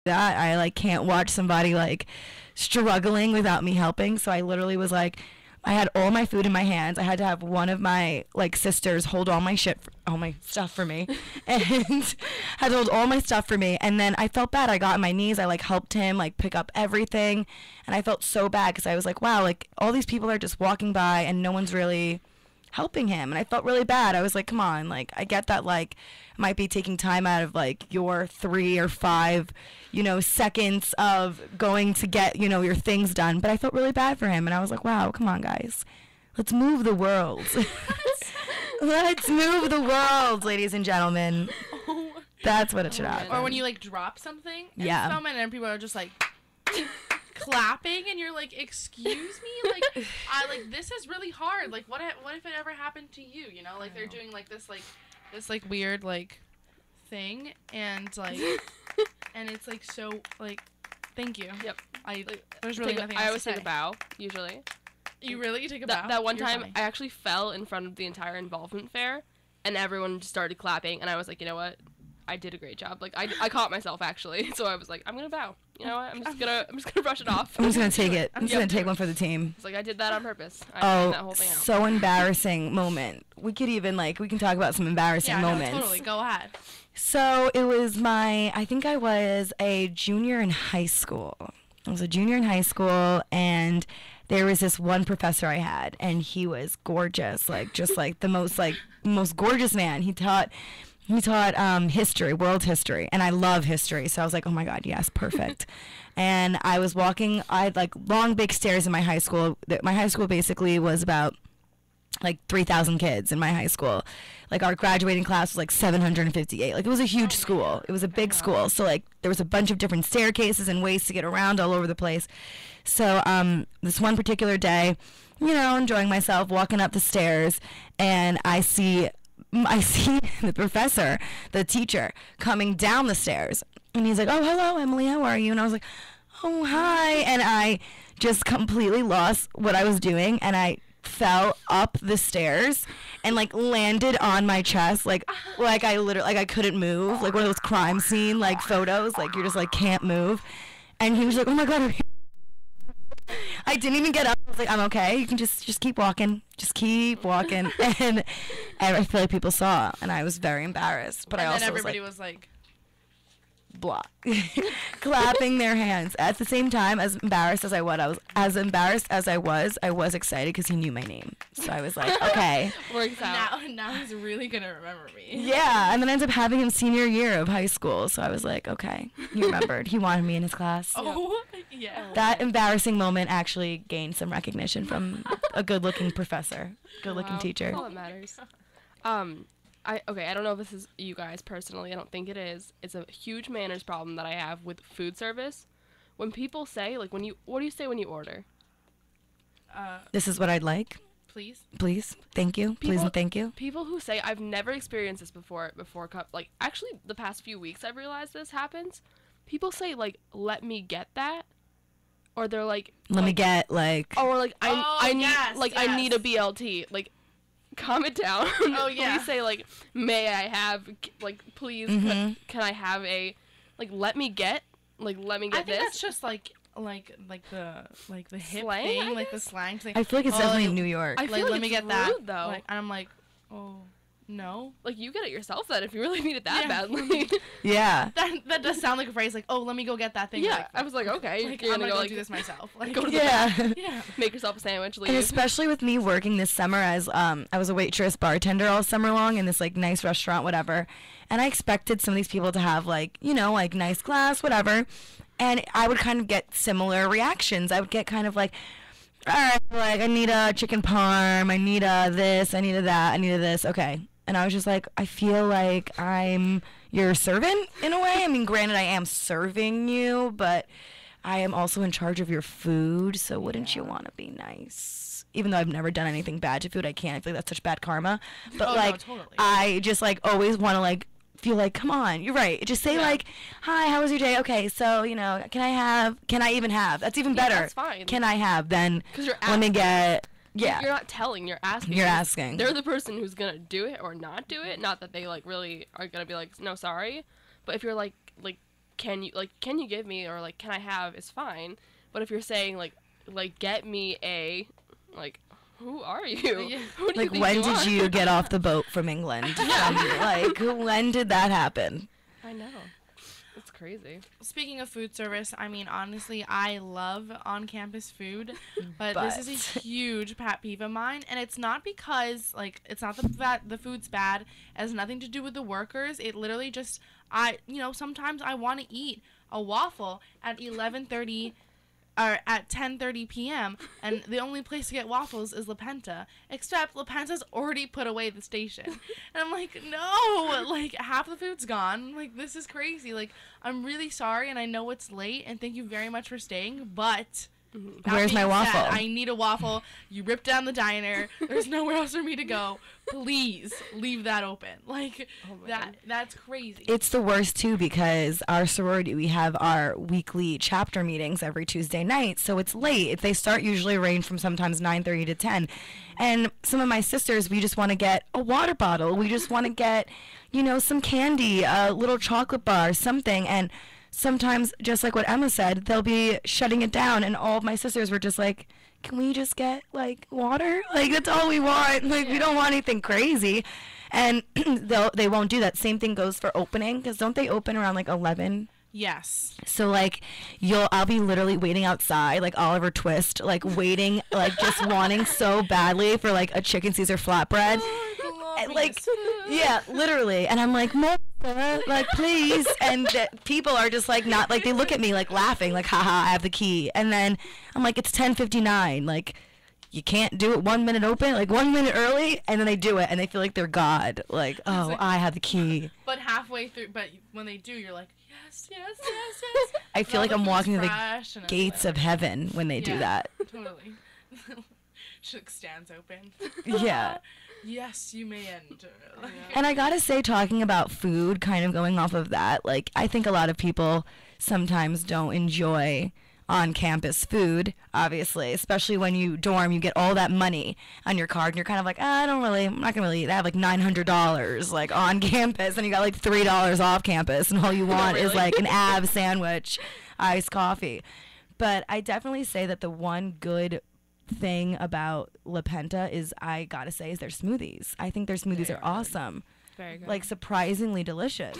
that. I like can't watch somebody like struggling without me helping. So I literally was like, I had all my food in my hands. I had to have one of my like sisters hold all my all my stuff for me, and had to hold all my stuff for me. And then I felt bad. I got on my knees. I like helped him like pick up everything, and I felt so bad because I was like, wow, like all these people are just walking by and no one's really helping him. And I felt really bad. I was like, come on, like I get that like it might be taking time out of like your 3 or 5 seconds of going to get your things done, but I felt really bad for him. And I was like, wow, come on guys, let's move the world. Let's move the world, ladies and gentlemen. That's what it should happen. Or when you like drop something and and then people are just like clapping, and you're like, excuse me, like this is really hard. Like what if it ever happened to you? Like they're doing like this weird like thing, and like and it's like so like thank you. Yep. There's really nothing else I always to say. take a bow usually. You really take a bow? That one You're time funny. I actually fell in front of the entire involvement fair, and everyone just started clapping, and I was like, you know what? I did a great job. Like I caught myself actually, so I was like, I'm gonna bow. You know what? I'm just gonna brush it off. I'm just gonna take it. I'm just gonna take one for the team. It's like I did that on purpose. I planned that whole thing out. So embarrassing moment. We can talk about some embarrassing moments. No, totally. Go ahead. So it was I think I was a junior in high school. I was a junior in high school, and there was this one professor I had, and he was gorgeous, like just like the most gorgeous man. He taught history, world history, and I love history. So I was like, oh my God, yes, perfect. And I was walking, I had like long, big stairs in my high school. My high school basically was about like 3,000 kids in my high school. Like our graduating class was like 758. Like it was a huge school. It was a big school. So like there was a bunch of different staircases and ways to get around all over the place. So this one particular day, enjoying myself, walking up the stairs, and I see the professor, the teacher, coming down the stairs. And he's like, oh, hello, Emily, how are you? And I was like, oh, hi. And I just completely lost what I was doing, and I fell up the stairs and like landed on my chest, like I literally, like I couldn't move, like one of those crime scene like photos, like you're just like can't move. And he was like, oh my God, I didn't even get up. I was like, I'm okay. You can just keep walking. Just keep walking. And I feel like people saw, and I was very embarrassed. But I also everybody was like blah, clapping their hands. At the same time, as embarrassed as I was excited because he knew my name. So I was like, okay. Works out. Now he's really gonna remember me. Yeah, and then I ended up having him senior year of high school. So I was like, okay, he remembered. He wanted me in his class. Oh, yeah. That embarrassing moment actually gained some recognition from a good-looking professor, good-looking teacher. All that matters. I don't know if this is you guys personally. I don't think it is. It's a huge manners problem that I have with food service. When people say, like, what do you say when you order? This is what I'd like. Please. Please. Thank you. Please and thank you. People who say, I've never experienced this before like, actually, the past few weeks I've realized this happens. People say, like, let me get that. Or they're like, let me get, like. Or, like, I need, yes, like, yes. I need a BLT. Like, calm it down. Oh, yeah. Please say, like, may I have, like, please, can I have a, like, let me get this. I think that's just, like the hip Slang, thing, like the slang thing. I feel like it's definitely in New York. I feel like let me it's get that. rude, though. Like, and I'm like, oh, no. Like, you get it yourself then if you really need it that Yeah. badly. Yeah. That does sound like a phrase, like, oh, let me go get that thing. Yeah, Like, I was like, okay, like, you're I'm gonna gonna go do this myself. Like, go to the Yeah. yeah. make yourself a sandwich, leave. And especially with me working this summer as I was a waitress bartender all summer long in this like nice restaurant, whatever. And I expected some of these people to have like, like nice glass, whatever. And I would kind of get similar reactions. I would get kind of like, all right, like I need a chicken parm, I need a this, I need a that, I need a this. Okay. And I was just like, I feel like I'm your servant in a way. I mean, granted, I am serving you, but I am also in charge of your food. So wouldn't you want to be nice? Even though I've never done anything bad to food, I can't. I feel like that's such bad karma. But No, totally. I just like always want to like feel like, come on, you're right. Just say like, hi, how was your day? Okay, so can I even have? That's even better. That's fine. Can I have? Then 'Cause you're let me asking. get. Yeah. You're not telling, you're asking. You're asking. They're the person who's gonna do it or not do it. Not that they like really are gonna be like, no, sorry. But if you're like, can you give me, or like can I have, is fine. But if you're saying like get me a, like, who are you? Yeah. Who do you Like, think when you did are? you get off the boat from England? Like, when did that happen? I know. It's crazy. Speaking of food service, I mean, honestly, I love on-campus food, but this is a huge pet peeve of mine, and it's not because, like, it's not the food's bad. It has nothing to do with the workers. It literally just, sometimes I want to eat a waffle at 11:30 or at 10:30 p.m. and the only place to get waffles is La Penta, except La Penta's already put away the station. And I'm like, no, like, half the food's gone. Like, this is crazy. Like, I'm really sorry, and I know it's late, and thank you very much for staying, but Where's my waffle? I need a waffle. You ripped down the diner. There's nowhere else for me to go. Please leave that open. Like, that's crazy. It's the worst, too, because our sorority, we have our weekly chapter meetings every Tuesday night, so it's late. They start usually range from sometimes 9:30 to 10. And some of my sisters, we just want to get a water bottle. We just want to get, some candy, a little chocolate bar, something. And sometimes, just like what Emma said, they'll be shutting it down, and all of my sisters were just like, can we just get, like, water? Like, that's all we want. Like, we don't want anything crazy. And they won't do that. Same thing goes for opening, because don't they open around, like, 11? Yes. So, like, I'll be literally waiting outside, like Oliver Twist, like, waiting, like, just wanting so badly for, like, a chicken Caesar flatbread. And, like, yeah, literally. And I'm like, Melissa, like, please. And people are just, like, not, like, they look at me, like, laughing, like, haha, I have the key. And then I'm like, it's 10:59. Like, you can't do it 1 minute open, like 1 minute early, and then they do it, and they feel like they're God. Like, oh, like, I have the key. But halfway through, but when they do, you're like, yes. I feel like I'm walking through the gates of heaven when they do that. Totally. Shook stands open. Yeah. Yes, you may enter. And I gotta say, talking about food, kind of going off of that, like, I think a lot of people sometimes don't enjoy on-campus food, obviously, especially when you dorm, you get all that money on your card, and you're kind of like, I'm not gonna really eat. I have like $900 like on campus, and you got like $3 off campus, and all you want is like an ab sandwich, iced coffee. But I definitely say that the one good thing about La Penta is, I gotta say, is their smoothies. I think their smoothies are awesome. Very good. Like, surprisingly delicious.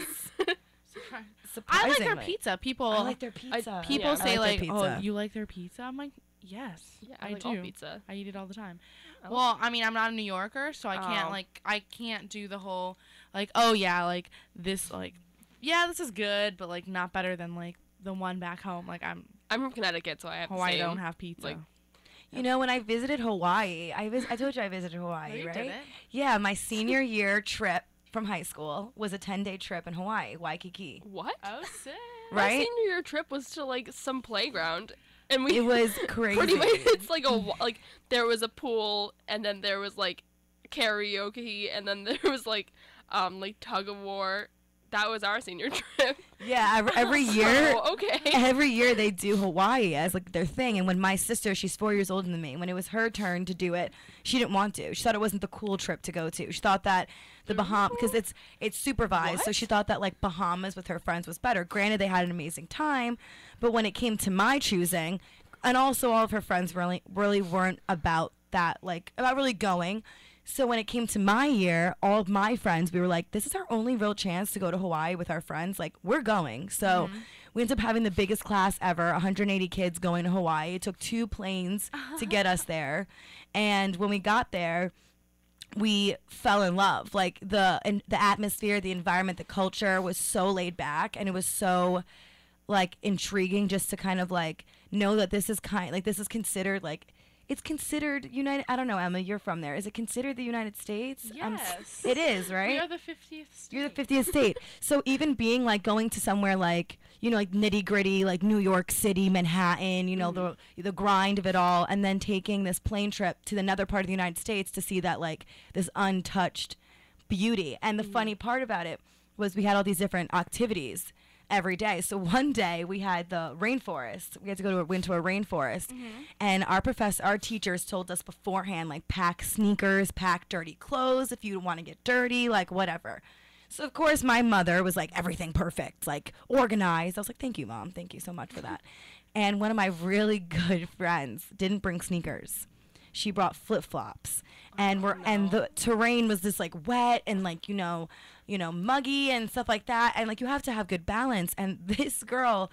I like their pizza. I like their pizza. People say like, oh, you like their pizza? I'm like, yes, Yeah, I like do. all pizza. I eat it all the time. I Well, I mean, I'm not a New Yorker, so I can't do the whole like, oh yeah, like this, like, yeah, this is good, but like not better than like the one back home. Like, I'm from Connecticut, so I have Hawaii the same, don't have pizza. like, You know, when I visited Hawaii, I told you I visited Hawaii, No, you right? didn't. Yeah, my senior year trip from high school was a 10-day trip in Hawaii, Waikiki. what? Oh, sick. My Right? senior year trip was to like some playground, and we It was crazy. pretty much, it's like like there was a pool, and then there was like karaoke, and then there was like tug of war. That was our senior trip. Yeah, every year. So, okay. Every year they do Hawaii as like their thing, and when my sister, she's 4 years older than me, when it was her turn to do it, she didn't want to. She thought it wasn't the cool trip to go to. She thought that the Bahamas, because it's supervised, so she thought that like Bahamas with her friends was better. Granted, they had an amazing time, but when it came to my choosing, and also all of her friends really weren't about that, like about really going. So when it came to my year, all of my friends, we were like, this is our only real chance to go to Hawaii with our friends. Like, we're going. So we ended up having the biggest class ever, 180 kids going to Hawaii. It took 2 planes to get us there. And when we got there, we fell in love. Like, the atmosphere, the environment, the culture was so laid back. And it was so, like, intriguing just to kind of, like, know that this is considered, like, it's considered United. I don't know, Emma, you're from there. Is it considered the United States? Yes. It is, right? We are the 50th state. You're the 50th state. So even being like going to somewhere like, like nitty gritty, like New York City, Manhattan, the grind of it all, and then taking this plane trip to another part of the United States to see that like this untouched beauty. And the funny part about it was we had all these different activities every day. So one day we had the rainforest. We had to go into a rainforest, and our teachers told us beforehand, like, pack sneakers, pack dirty clothes if you want to get dirty, like whatever. So of course my mother was like, everything perfect, like organized. I was like, thank you, Mom. Thank you so much for that. And one of my really good friends didn't bring sneakers. She brought flip-flops. And and the terrain was this like wet and like, muggy and stuff like that. And like you have to have good balance. And this girl,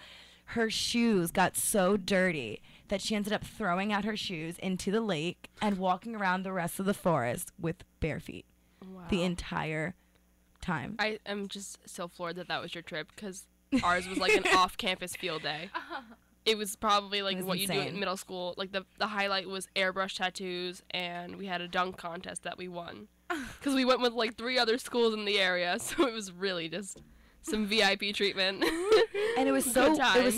her shoes got so dirty that she ended up throwing out her shoes into the lake and walking around the rest of the forest with bare feet. Wow. The entire time. I am just so floored that was your trip, because ours was like an off-campus field day. It was probably like what insane. you do in middle school. Like the highlight was airbrush tattoos, and we had a dunk contest that we won. Because we went with like 3 other schools in the area, so it was really just some VIP treatment. And it was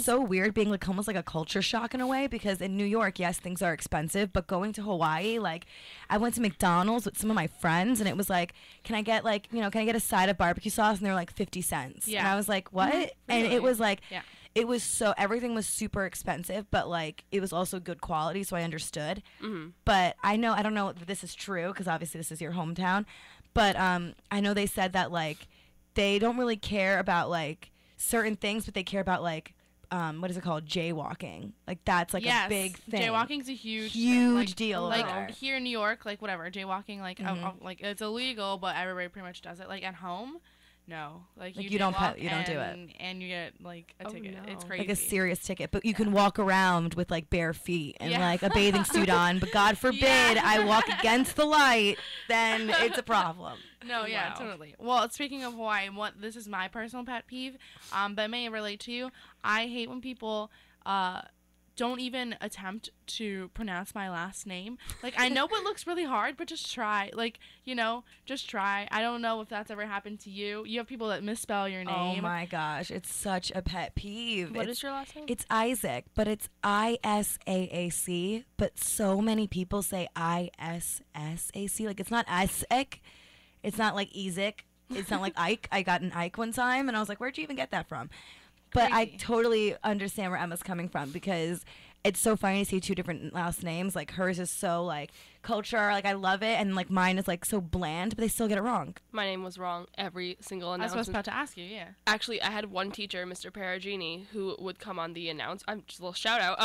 so weird being like almost like a culture shock in a way, because in New York, yes, things are expensive, but going to Hawaii, like I went to McDonald's with some of my friends and it was like, can I get a side of barbecue sauce? And they were like 50 cents. Yeah. And I was like, what? Really? And it was like, yeah. It was everything was super expensive, but like it was also good quality, so I understood. Mm-hmm. But I don't know if this is true, because obviously this is your hometown, but I know they said that like they don't really care about like certain things, but they care about like what is it called, jaywalking. Like that's like a big thing. Jaywalking's a huge like, deal. Like here in New York, like whatever, jaywalking, like like it's illegal, but everybody pretty much does it. Like at home, no, like you don't do it, and you get like a ticket. No. It's crazy, like a serious ticket. But you can walk around with like bare feet and like a bathing suit on. But God forbid I walk against the light, then it's a problem. No, yeah, totally. Well, speaking of Hawaii, this is my personal pet peeve, but it may relate to you. I hate when people don't even attempt to pronounce my last name. Like, I know it looks really hard, but just try. Like, just try. I don't know if that's ever happened to you. You have people that misspell your name. Oh my gosh, it's such a pet peeve. What is your last name? It's Isaac, but it's Isaac. But so many people say Issac. Like, it's not Isaac. It's not like Isaac. It's not like Ike. I got an Ike one time, and I was like, where'd you even get that from? But I totally understand where Emma's coming from, because it's so funny to see 2 different last names. Like, hers is so, like, culture. Like, I love it. And, like, mine is, like, so bland, but they still get it wrong. My name was wrong every single announcement. I was about to ask you, yeah. Actually, I had one teacher, Mr. Perugini, who would come on the just a little shout out.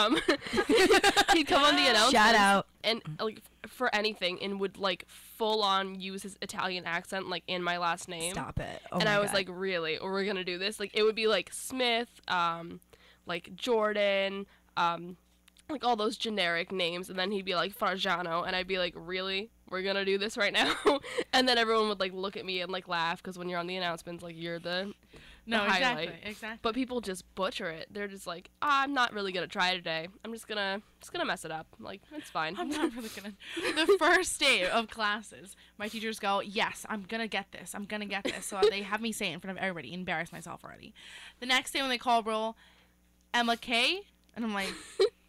He'd come on the announcement. Shout out. And, like, for anything, and would, like, full on use his Italian accent, like, in my last name. Stop it. Oh and my I was God. like, really? We're going to do this? Like, it would be, like, Smith, like, Jordan, like, all those generic names, and then he'd be like, Fargiano, and I'd be like, really? We're gonna do this right now? And then everyone would, like, look at me and, like, laugh, because when you're on the announcements, like, you're the highlight. Exactly. But people just butcher it. They're just like, I'm not really gonna try today. I'm just gonna mess it up. Like, it's fine. I'm not really gonna. The first day of classes, my teachers go, yes, I'm gonna get this. So they have me say it in front of everybody, embarrass myself already. The next day when they call roll, Emma K, and I'm like,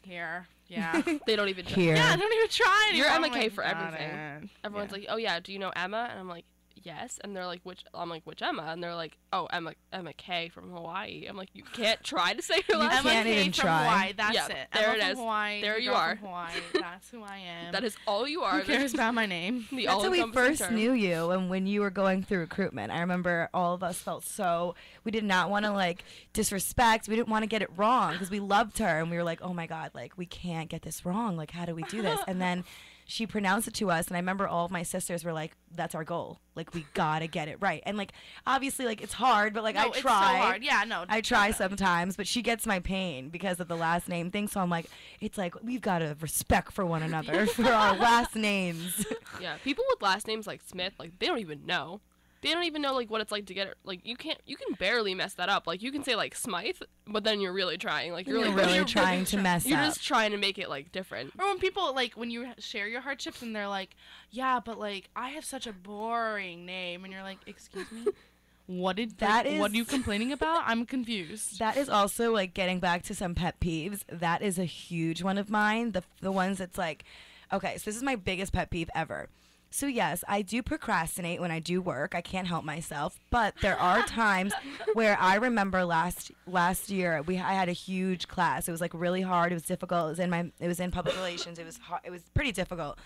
here, yeah. They don't even try. Here. Yeah, I don't even try anymore. You're Emma I'm K like, for everything. Everyone's like, oh yeah, do you know Emma? And I'm like, yes. And they're like, which? I'm like, which Emma? And they're like, oh, Emma K from Hawaii. I'm like, you can't try to say her last Emma can't K even from try. Hawaii. That's Yeah, it. there Emma it from is. Hawaii, There you girl are. From Hawaii. That's who I am. That is all you are. Who cares about my name? The That's how we all-encompassing first term. knew you, and when you were going through recruitment. I remember all of us felt we did not want to, like, disrespect. We didn't want to get it wrong, because we loved her, and we were like, oh my God, like, we can't get this wrong. Like, how do we do this? And then she pronounced it to us, and I remember all of my sisters were like, that's our goal. Like, we gotta get it right. And, like, obviously, like, it's hard, but, like, No, I it's try. so hard. Yeah, no. I try sometimes, but she gets my pain because of the last name thing. So I'm like, it's like, we've got to have respect for one another for our last names. Yeah, people with last names like Smith, like, they don't even know. They don't even know, like, what it's like to get it. Like, you can barely mess that up. Like, you can say, like, Smythe, but then you're really trying. Like, you're really trying to mess You're up. just trying to make it, like, different. Or when people, like, when you share your hardships and they're like, yeah, but, like, I have such a boring name. And you're like, excuse me? What are you complaining about? I'm confused. That is also, like, getting back to some pet peeves. That is a huge one of mine. The ones that's like, okay, so this is my biggest pet peeve ever. So yes, I do procrastinate when I do work. I can't help myself. But there are times where I remember last year I had a huge class. It was, like, really hard. It was difficult. It was in public relations. It was hard. It was pretty difficult.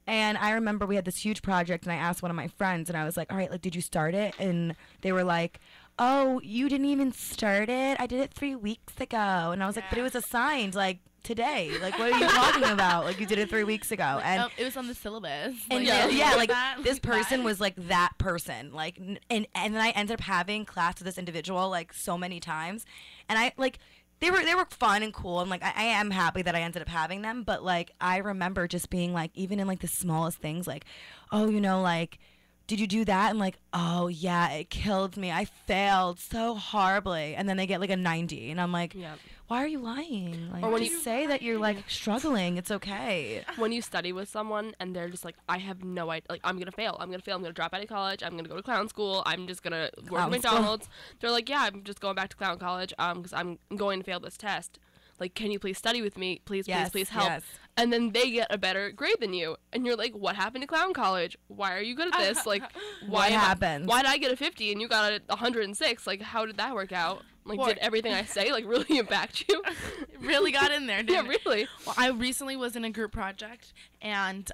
And I remember we had this huge project, and I asked one of my friends, and I was like, all right, like, did you start it? And they were like, oh, you didn't even start it? I did it 3 weeks ago. And I was like, but it was assigned, like, today. Like, what are you talking about? Like, you did it 3 weeks ago. Like, and it was on the syllabus. And like, like, this person was, like, that person. Like, and then I ended up having class with this individual, like, so many times. And I, like... They were fun and cool, and like I am happy that I ended up having them. But like I remember just being like, even in like the smallest things, like, oh, you know, like, did you do that? And like, oh yeah, it killed me. I failed so horribly. And then they get like a 90, and I'm like, why are you lying? Like, or when you say that you're like struggling, it's okay. When you study with someone and they're just like, I have no idea, like, I'm gonna fail. I'm gonna drop out of college. I'm gonna go to clown school. I'm just gonna work at McDonald's. They're like, yeah, I'm just going back to clown college. Because I'm going to fail this test. Like, can you please study with me? Please help. Yes. And then they get a better grade than you. And you're like, what happened to clown college? Why are you good at this? Like, what happened? Why did I get a 50 and you got a 106? Like, how did that work out? Like, did everything I say, like, really impact you? It really got in there, didn't it? Really. Well, I recently was in a group project, and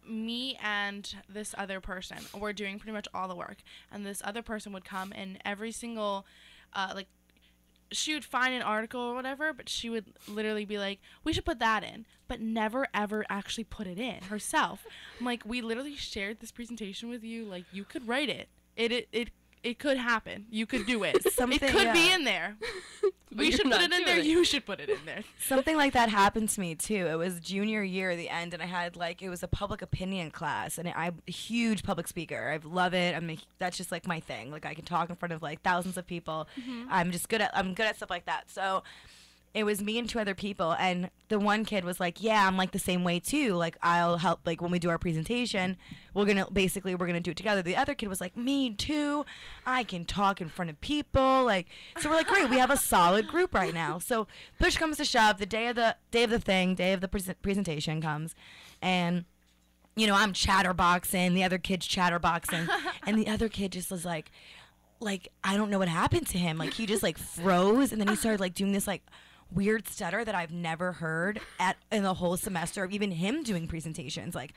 me and this other person were doing pretty much all the work. And this other person would come, and every single, she would find an article or whatever, but she would literally be like, we should put that in, but never, ever actually put it in herself. I'm like, we literally shared this presentation with you. Like, you could write it. It could happen. You could do it. It could be in there. We should put it in there. You should put it in there. Something like that happened to me too. It was junior year, the end, and I had like it was a public opinion class, and I'm a huge public speaker. I love it. That's just like my thing. Like I can talk in front of like thousands of people. I'm good at stuff like that. So it was me and 2 other people, and the one kid was like, yeah, I'm like the same way too. Like I'll help, like when we do our presentation, we're gonna do it together. The other kid was like, me too, I can talk in front of people. Like, so we're like, great, we have a solid group right now. So push comes to shove, the day of the presentation comes, and you know, I'm chatterboxing, the other kid's chatterboxing, and the other kid just was like I don't know what happened to him. Like he just like froze, and then he started like doing this like weird stutter that I've never heard in the whole semester of even him doing presentations. Like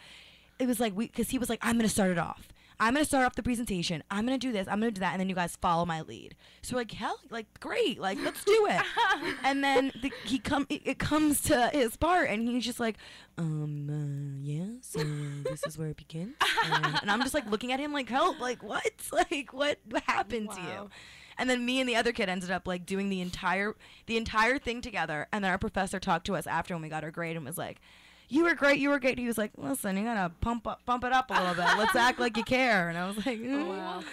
it was like because he was like, I'm gonna start it off. I'm gonna start off the presentation. I'm gonna do this. I'm gonna do that, and then you guys follow my lead. So like hell, like great, like let's do it. And then it comes to his part, and he's just like, yeah. So this is where it begins. And I'm just like looking at him like, help, like what? Like what happened to you? And then me and the other kid ended up like doing the entire thing together. And then our professor talked to us after when we got our grade and was like, you were great. He was like, listen, you gotta pump it up a little bit. Let's act like you care. And I was like, wow.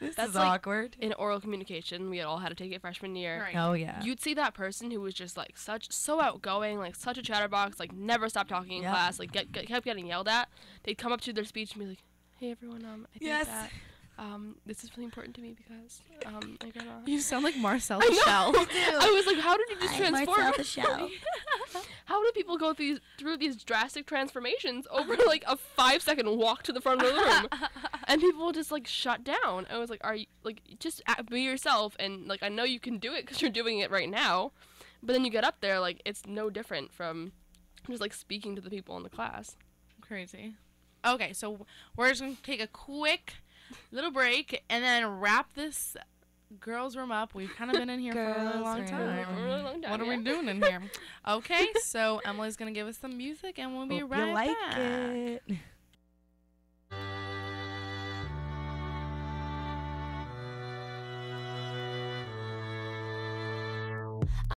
That's like awkward. In oral communication, we all had to take it freshman year. Right. Oh yeah. You'd see that person who was just like so outgoing, like such a chatterbox, like never stopped talking in class, like kept getting yelled at. They'd come up to their speech and be like, hey everyone, I think that this is really important to me because my grandma. You sound like Marcel the Shell. I was like, how did you just transform? Marcel the Shell. How do people go through these drastic transformations over like a 5-second walk to the front of the room? And people will just like shut down. I was like, are you like just be yourself? And like I know you can do it because you're doing it right now, but then you get up there like it's no different from just like speaking to the people in the class. Crazy. Okay, so we're just gonna take a quick little break and then wrap this girls' room up. We've kind of been in here for a really long time. What are we doing in here? Okay, so Emily's gonna give us some music and we'll be right back. Hope you like it.